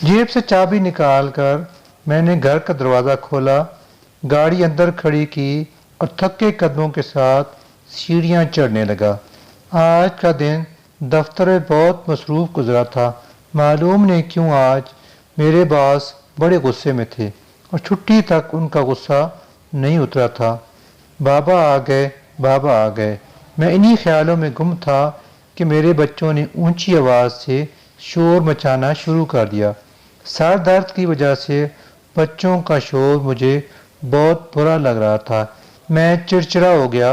जेब से चाबी निकाल कर मैंने घर का दरवाज़ा खोला, गाड़ी अंदर खड़ी की और थके कदमों के साथ सीढ़ियाँ चढ़ने लगा। आज का दिन दफ्तर में बहुत मसरूफ़ गुजरा था। मालूम नहीं क्यों आज मेरे बॉस बड़े गुस्से में थे और छुट्टी तक उनका गुस्सा नहीं उतरा था। बाबा आ गए, बाबा आ गए। मैं इन्हीं ख्यालों में गुम था कि मेरे बच्चों ने ऊंची आवाज़ से शोर मचाना शुरू कर दिया। सर दर्द की वजह से बच्चों का शोर मुझे बहुत बुरा लग रहा था। मैं चिड़चिड़ा हो गया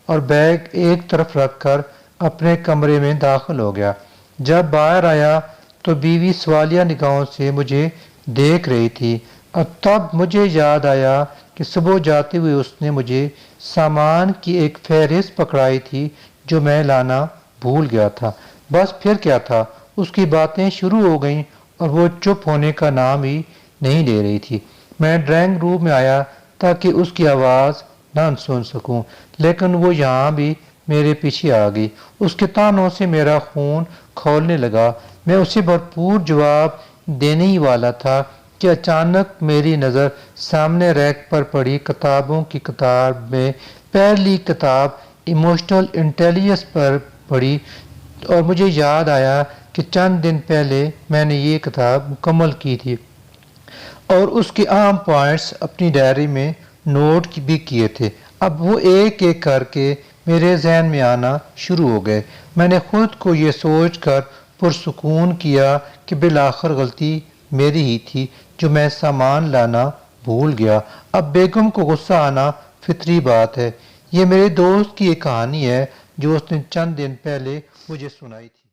और बैग एक तरफ रखकर अपने कमरे में दाखिल हो गया। जब बाहर आया तो बीवी सवालिया निगाहों से मुझे देख रही थी और तब मुझे याद आया कि सुबह जाते हुए उसने मुझे सामान की एक फहरिस्त पकड़ाई थी जो मैं लाना भूल गया था। बस फिर क्या था, उसकी बातें शुरू हो गईं और वो चुप होने का नाम ही नहीं ले रही थी। मैं ड्राइंग रूम में आया ताकि उसकी आवाज़ न सुन सकूं, लेकिन वो यहाँ भी मेरे पीछे आ गई। उसके तानों से मेरा खून खौलने लगा। मैं उसे भरपूर जवाब देने ही वाला था कि अचानक मेरी नज़र सामने रैक पर पड़ी किताबों की कतार में पहली किताब इमोशनल इंटेलिजेंस पर पड़ी और मुझे याद आया कि चंद दिन पहले मैंने ये किताब मुकम्मल की थी और उसके अहम पॉइंट्स अपनी डायरी में नोट भी किए थे। अब वो एक एक करके मेरे जहन में आना शुरू हो गए। मैंने खुद को ये सोच कर पुरसुकून किया कि बिलाखिर गलती मेरी ही थी जो मैं सामान लाना भूल गया। अब बेगम को गुस्सा आना फितरी बात है। ये मेरे दोस्त की एक कहानी है जो उसने चंद दिन पहले मुझे सुनाई थी।